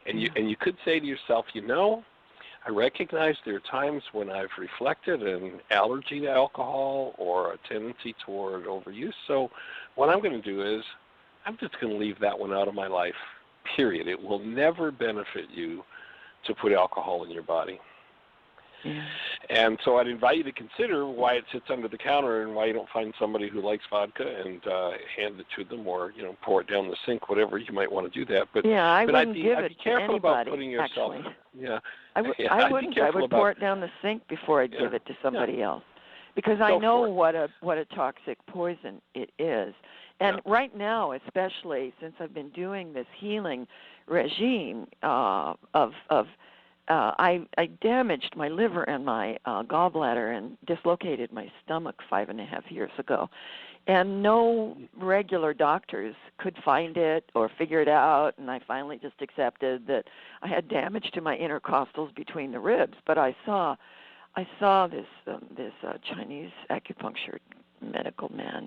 Speaker 3: And you could say to yourself, I recognize there are times when I've reflected an allergy to alcohol or a tendency toward overuse. So what I'm going to do is I'm just going to leave that one out of my life, period. It will never benefit you to put alcohol in your body. Yeah. And so I'd invite you to consider why it sits under the counter and why you don't find somebody who likes vodka and hand it to them, or pour it down the sink, whatever. You might want to do that. But
Speaker 5: I wouldn't give
Speaker 3: I'd
Speaker 5: it
Speaker 3: be careful
Speaker 5: to anybody,
Speaker 3: about putting yourself.
Speaker 5: Actually.
Speaker 3: Yeah,
Speaker 5: I wouldn't. I would pour it down the sink before I'd give it to somebody else, because I know what a toxic poison it is. And right now, especially since I've been doing this healing regime I damaged my liver and my gallbladder and dislocated my stomach 5.5 years ago. And no regular doctors could find it or figure it out, and I finally just accepted that I had damage to my intercostals between the ribs. But I saw this Chinese acupuncture medical man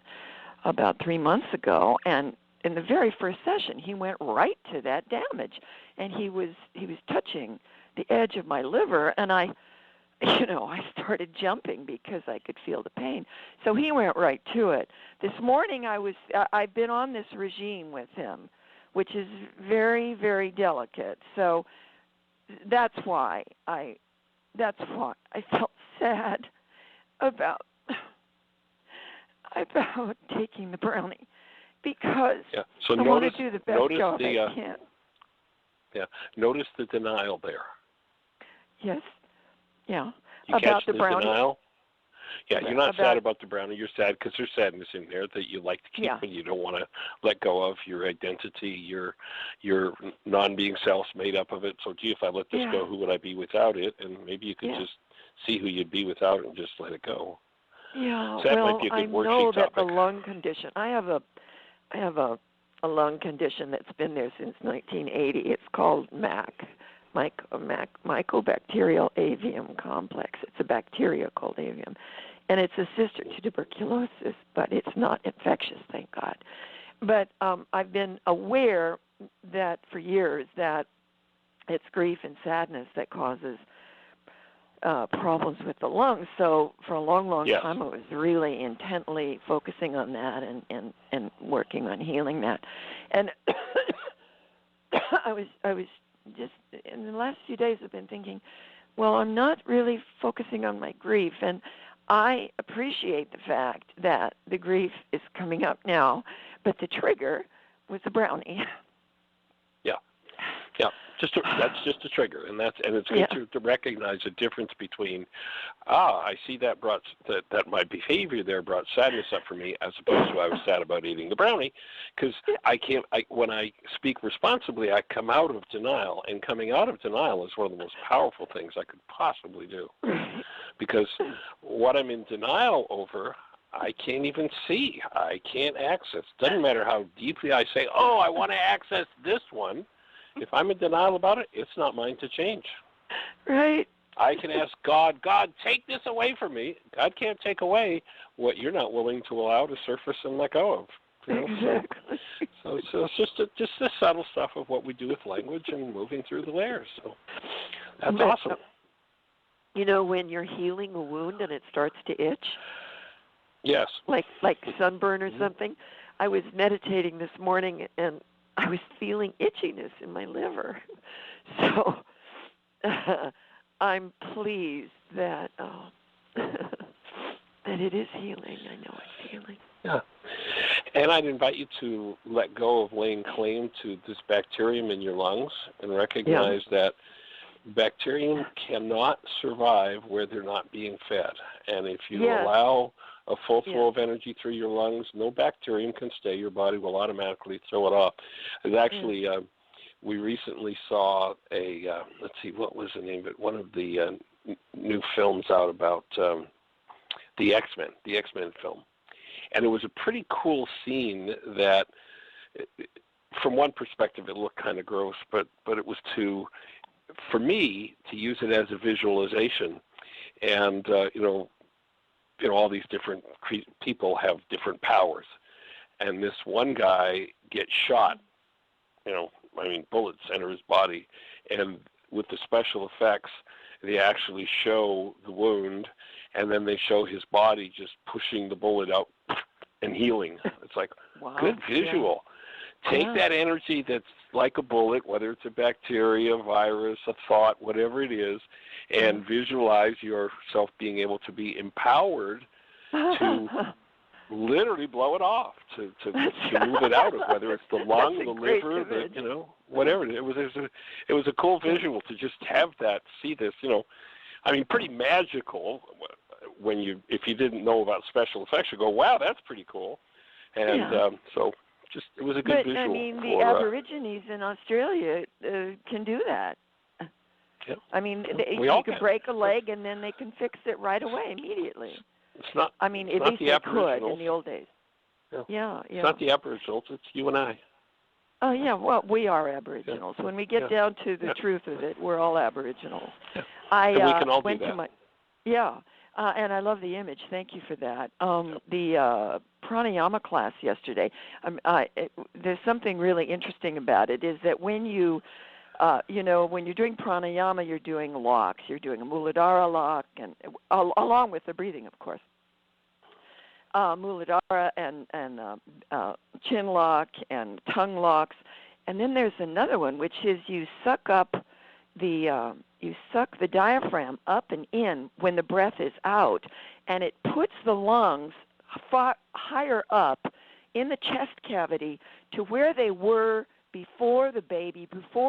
Speaker 5: about 3 months ago, and in the very first session, he went right to that damage, and he was touching the edge of my liver, and I started jumping because I could feel the pain. So he went right to it. This morning I've been on this regime with him, which is very, very delicate. So that's why I felt sad about taking the brownie, because
Speaker 3: so
Speaker 5: I want to do the best job I can.
Speaker 3: Yeah. Notice the denial there.
Speaker 5: Yes. Yeah.
Speaker 3: You
Speaker 5: about
Speaker 3: catch
Speaker 5: the brownie.
Speaker 3: Denial? Yeah, you're not sad about the brownie. You're sad because there's sadness in there that you like to keep and you don't want to let go of. Your identity, your non-being self's made up of it. So, gee, if I let this go, who would I be without it? And maybe you could just see who you'd be without it and just let it go.
Speaker 5: Yeah.
Speaker 3: So that might be a good
Speaker 5: know that
Speaker 3: topic.
Speaker 5: the lung condition. I have a lung condition that's been there since 1980. It's called MAC. Mycobacterial avium complex. It's a bacteria called avium, and it's a sister to tuberculosis, but it's not infectious, thank God. But I've been aware that for years that it's grief and sadness that causes problems with the lungs. So for a long time, I was really intently focusing on that and working on healing that. And I was just in the last few days I've been thinking, well, I'm not really focusing on my grief, and I appreciate the fact that the grief is coming up now, but the trigger was the brownie.
Speaker 3: Yeah, that's just a trigger, and it's good to recognize the difference between, I see that my behavior there brought sadness up for me, as opposed to I was sad about eating the brownie, because when I speak responsibly, I come out of denial, and coming out of denial is one of the most powerful things I could possibly do, because what I'm in denial over, I can't even see, I can't access. Doesn't matter how deeply I say, I want to access this one. If I'm in denial about it, it's not mine to change.
Speaker 5: Right.
Speaker 3: I can ask God, take this away from me. God can't take away what you're not willing to allow to surface and let go of.
Speaker 5: Exactly.
Speaker 3: So it's just the subtle stuff of what we do with language and moving through the layers. So that's awesome.
Speaker 5: When you're healing a wound and it starts to itch?
Speaker 3: Yes.
Speaker 5: Like sunburn or something? I was meditating this morning and I was feeling itchiness in my liver. So I'm pleased that that it is healing. I know it's healing.
Speaker 3: Yeah. And I'd invite you to let go of laying claim to this bacterium in your lungs and recognize that bacterium cannot survive where they're not being fed. And if you allow a full flow of energy through your lungs, no bacterium can stay. Your body will automatically throw it off. There's actually, we recently saw let's see, what was the name of it? One of the new films out about the X-Men film. And it was a pretty cool scene that, from one perspective, it looked kind of gross, but it was for me, to use it as a visualization. And, all these different people have different powers. And this one guy gets shot, bullets enter his body. And with the special effects, they actually show the wound, and then they show his body just pushing the bullet out and healing. It's like, good visual. Take that energy that's like a bullet, whether it's a bacteria, virus, a thought, whatever it is, and visualize yourself being able to be empowered to literally blow it off, to move it out of, whether it's the lung, the liver, whatever. It was a cool visual to just have that, see this, pretty magical. If you didn't know about special effects, you go, wow, that's pretty cool. And so just it was a good visual.
Speaker 5: But the Aborigines in Australia can do that.
Speaker 3: Yeah.
Speaker 5: You can break a leg and then they can fix it right away, immediately.
Speaker 3: It's not.
Speaker 5: At least they could in the old days.
Speaker 3: Yeah. It's not the Aboriginals. It's you and I.
Speaker 5: Oh yeah. Well, we are Aboriginals. When we get down to the truth of it, we're all Aboriginals.
Speaker 3: Yeah.
Speaker 5: And
Speaker 3: we can all
Speaker 5: went
Speaker 3: do that.
Speaker 5: to my and I love the image. Thank you for that. The pranayama class yesterday, there's something really interesting about it, is that when you, when you're doing pranayama, you're doing locks. You're doing a Muladhara lock, and along with the breathing, of course. Muladhara and chin lock and tongue locks. And then there's another one, which is you suck the diaphragm up and in when the breath is out, and it puts the lungs far higher up in the chest cavity to where they were before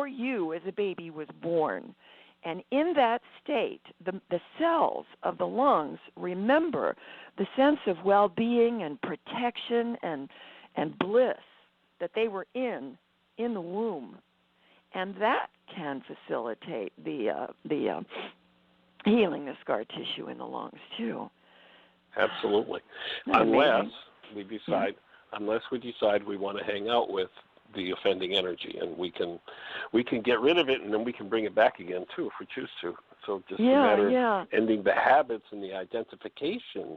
Speaker 5: you as a baby was born. And in that state, the cells of the lungs remember the sense of well-being and protection and bliss that they were in the womb. And that can facilitate the healing the scar tissue in the lungs too.
Speaker 3: Absolutely. Unless we decide we want to hang out with the offending energy, and we can get rid of it, and then we can bring it back again too if we choose to. So just a matter of ending the habits and the identification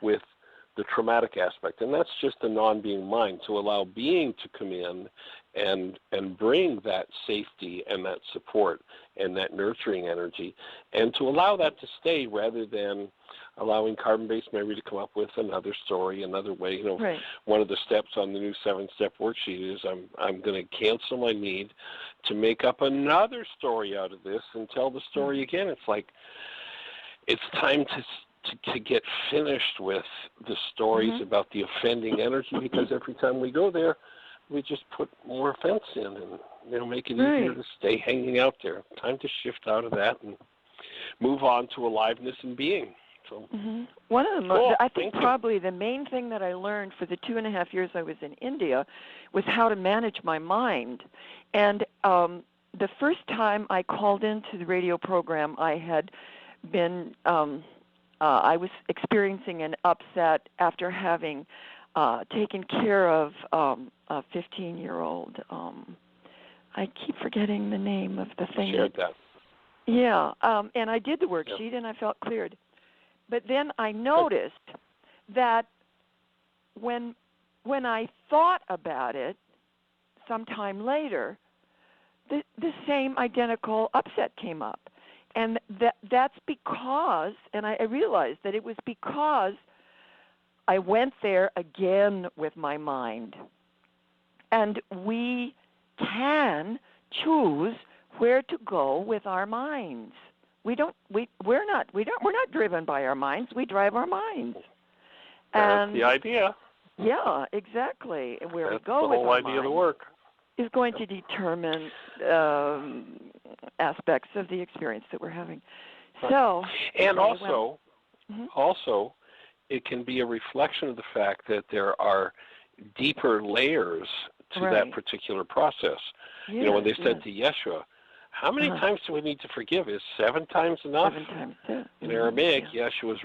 Speaker 3: with the traumatic aspect, and that's just the non-being mind, to allow being to come in and bring that safety and that support and that nurturing energy, and to allow that to stay rather than allowing carbon-based memory to come up with another story, another way. One of the steps on the new 7-step worksheet is I'm going to cancel my need to make up another story out of this and tell the story again. It's like it's time to get finished with the stories about the offending energy, because every time we go there, we just put more offense in and make it easier to stay hanging out there. Time to shift out of that and move on to aliveness and being. So,
Speaker 5: one of the I think probably the main thing that I learned for the 2.5 years I was in India was how to manage my mind. And the first time I called into the radio program, I had been I was experiencing an upset after having taken care of a 15-year-old. I keep forgetting the name of the thing.
Speaker 3: Shared that.
Speaker 5: Yeah, and I did the worksheet and I felt cleared. But then I noticed that when I thought about it sometime later, the same identical upset came up. And that's because, and I realized that it was because I went there again with my mind. And we can choose where to go with our minds. we're not driven by our minds. We drive our minds.
Speaker 3: That's the idea.
Speaker 5: Yeah, exactly. And where
Speaker 3: That's
Speaker 5: we go
Speaker 3: the
Speaker 5: with
Speaker 3: whole
Speaker 5: our
Speaker 3: idea of the
Speaker 5: mind
Speaker 3: work.
Speaker 5: is going to determine aspects of the experience that we're having. So,
Speaker 3: and
Speaker 5: also,
Speaker 3: also, it can be a reflection of the fact that there are deeper layers to that particular process.
Speaker 5: Yes,
Speaker 3: when they said to Yeshua, how many times do we need to forgive? Is 7 times enough?
Speaker 5: 7 times 7.
Speaker 3: In Aramaic, Yeshua's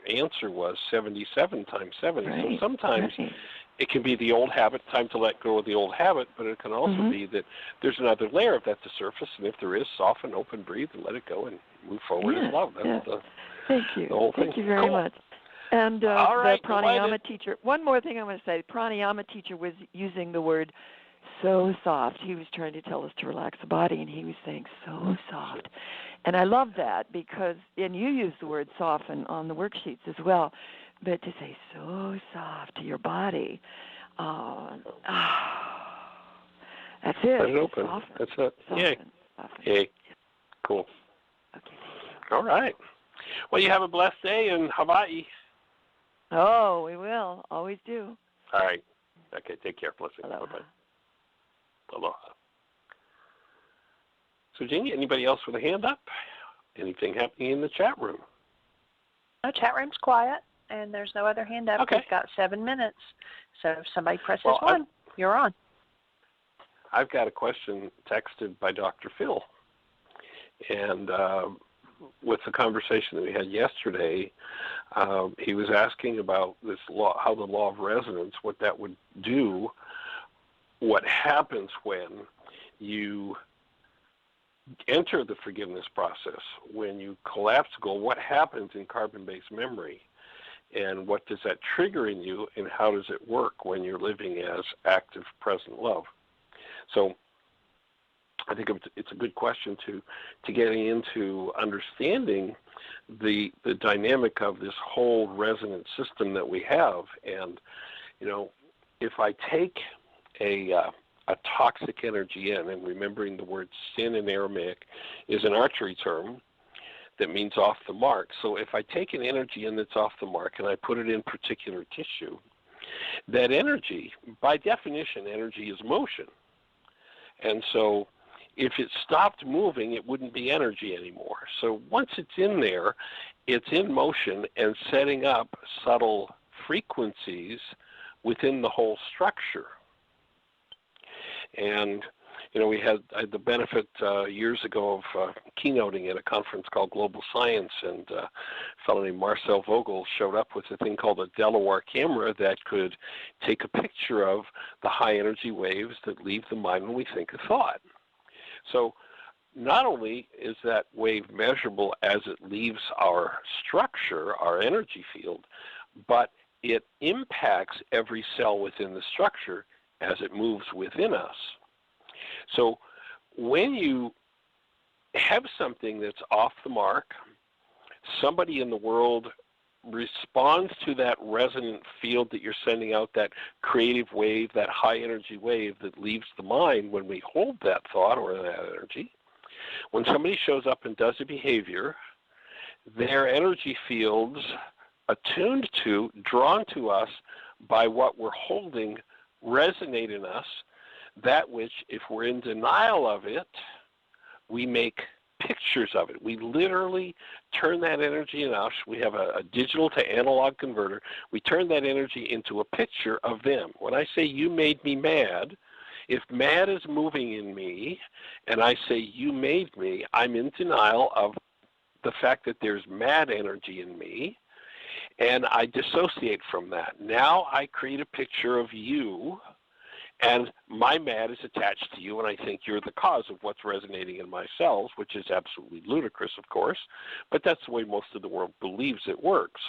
Speaker 3: answer was 77 times 7. So sometimes it can be the old habit, time to let go of the old habit, but it can also be that there's another layer of that to surface, and if there is, soften, open, breathe, and let it go and move forward in love. That's
Speaker 5: Thank you.
Speaker 3: The whole thing.
Speaker 5: Thank you very much. And
Speaker 3: all right,
Speaker 5: the pranayama teacher, one more thing I want to say, the pranayama teacher was using the word so soft. He was trying to tell us to relax the body, and he was saying so soft. And I love that because, and you use the word soften on the worksheets as well, but to say so soft to your body, that's it.
Speaker 3: Let it open.
Speaker 5: Soften.
Speaker 3: That's it. Yay.
Speaker 5: Soften.
Speaker 3: Yay. Cool.
Speaker 5: Okay, thank you.
Speaker 3: All right. Well, you have a blessed day in Hawaii.
Speaker 5: Oh, we will. Always do.
Speaker 3: All right. Okay, take care. Blessings.
Speaker 5: Aloha.
Speaker 3: Bye-bye. Aloha. So, Jeanie, anybody else with a hand up? Anything happening in the chat room?
Speaker 1: No, chat room's quiet, and there's no other hand up.
Speaker 3: Okay.
Speaker 1: We've got 7 minutes. So if somebody presses
Speaker 3: Well,
Speaker 1: one, you're on.
Speaker 3: I've got a question texted by Dr. Phil. And with the conversation that we had yesterday, he was asking about this law, how the law of resonance, what that would do, what happens when you enter the forgiveness process, when you collapse the goal, what happens in carbon-based memory, and what does that trigger in you, and how does it work when you're living as active, present love? So I think it's a good question to getting into understanding the dynamic of this whole resonance system that we have. And, if I take a toxic energy in, and remembering the word sin in Aramaic is an archery term that means off the mark. So if I take an energy in that's off the mark and I put it in particular tissue, that energy, by definition, energy is motion. And so if it stopped moving, it wouldn't be energy anymore. So once it's in there, it's in motion and setting up subtle frequencies within the whole structure. And, we had the benefit years ago of keynoting at a conference called Global Science, and a fellow named Marcel Vogel showed up with a thing called a Delaware camera that could take a picture of the high energy waves that leave the mind when we think a thought. So not only is that wave measurable as it leaves our structure, our energy field, but it impacts every cell within the structure as it moves within us. So when you have something that's off the mark, somebody in the world responds to that resonant field that you're sending out, that creative wave, that high energy wave that leaves the mind when we hold that thought or that energy. When somebody shows up and does a behavior, their energy fields attuned to, drawn to us by what we're holding, resonate in us, that which, if we're in denial of it, we make pictures of it. We literally turn that energy in us. We have a digital to analog converter. We turn that energy into a picture of them. When I say you made me mad, if mad is moving in me and I say you made me, I'm in denial of the fact that there's mad energy in me, and I dissociate from that. Now I create a picture of you, and my mad is attached to you, and I think you're the cause of what's resonating in my cells, which is absolutely ludicrous, of course, but that's the way most of the world believes it works.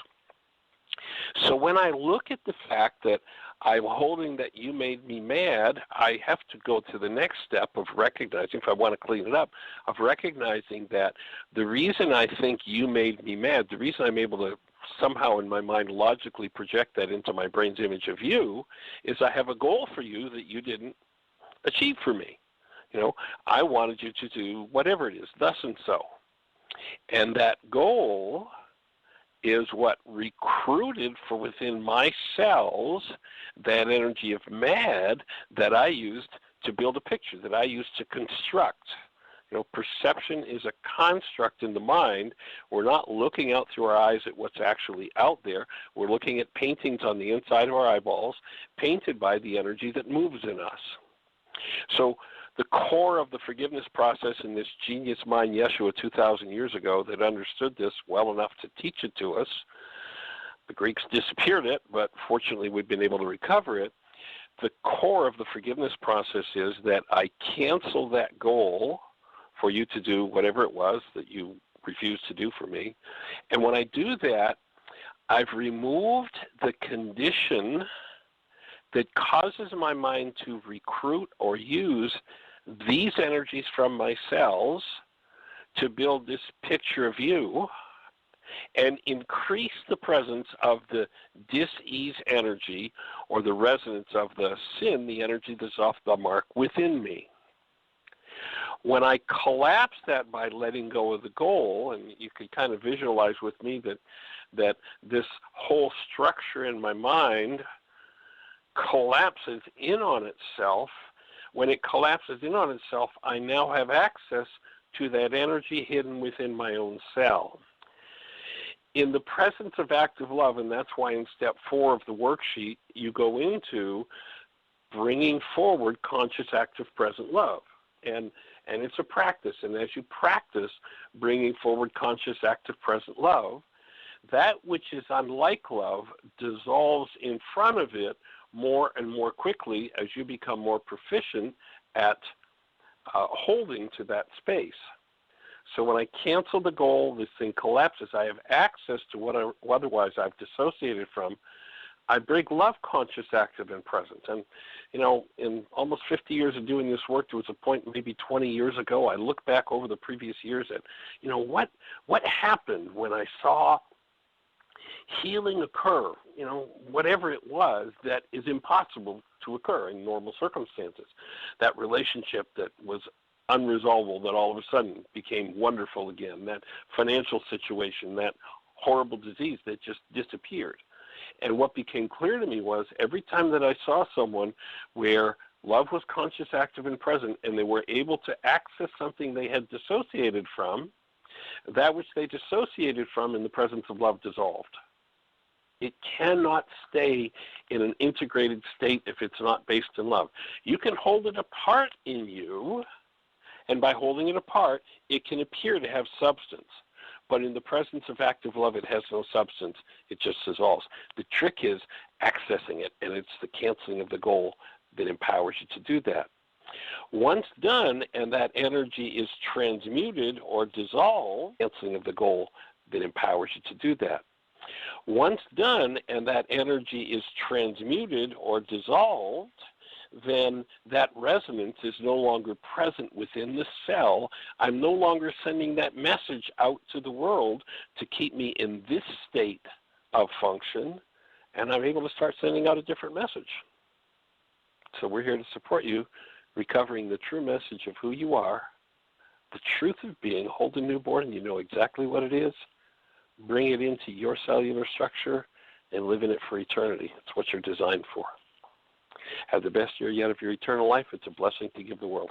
Speaker 3: So when I look at the fact that I'm holding that you made me mad, I have to go to the next step of recognizing, if I want to clean it up, of recognizing that the reason I think you made me mad, the reason I'm able to somehow in my mind logically project that into my brain's image of you, is I have a goal for you that you didn't achieve for me. I wanted you to do whatever it is, thus and so. And that goal is what recruited from within my cells that energy of mad that I used to build a picture, that I used to construct. Perception is a construct in the mind. We're not looking out through our eyes at what's actually out there. We're looking at paintings on the inside of our eyeballs, painted by the energy that moves in us. So the core of the forgiveness process in this genius mind, Yeshua, 2,000 years ago, that understood this well enough to teach it to us, the Greeks disappeared it, but fortunately we've been able to recover it. The core of the forgiveness process is that I cancel that goal for you to do whatever it was that you refused to do for me. And when I do that, I've removed the condition that causes my mind to recruit or use these energies from my cells to build this picture of you and increase the presence of the dis-ease energy or the resonance of the sin, the energy that's off the mark within me. When I collapse that by letting go of the goal, and you can kind of visualize with me that this whole structure in my mind collapses in on itself. When it collapses in on itself, I now have access to that energy hidden within my own cell. In the presence of active love, and that's why in step 4 of the worksheet, you go into bringing forward conscious, active, present love. And it's a practice. And as you practice bringing forward conscious, active, present love, that which is unlike love dissolves in front of it more and more quickly as you become more proficient at holding to that space. So when I cancel the goal, this thing collapses. I have access to what otherwise I've dissociated from. I bring love conscious, active, and present. And, in almost 50 years of doing this work, there was a point maybe 20 years ago, I look back over the previous years at, what happened when I saw healing occur, whatever it was that is impossible to occur in normal circumstances. That relationship that was unresolved that all of a sudden became wonderful again, that financial situation, that horrible disease that just disappeared. And what became clear to me was every time that I saw someone where love was conscious, active, and present, and they were able to access something they had dissociated from, that which they dissociated from in the presence of love dissolved. It cannot stay in an integrated state if it's not based in love. You can hold it apart in you, and by holding it apart, it can appear to have substance. But in the presence of active love, it has no substance. It just dissolves. The trick is accessing it, and it's the canceling of the goal that empowers you to do that. Once done, and that energy is transmuted or dissolved, canceling of the goal that empowers you to do that. Once done, and that energy is transmuted or dissolved, then that resonance is no longer present within the cell. I'm no longer sending that message out to the world to keep me in this state of function, and I'm able to start sending out a different message. So we're here to support you, recovering the true message of who you are, the truth of being, hold a newborn, and you know exactly what it is. Bring it into your cellular structure and live in it for eternity. It's what you're designed for. Have the best year yet of your eternal life. It's a blessing to give the world.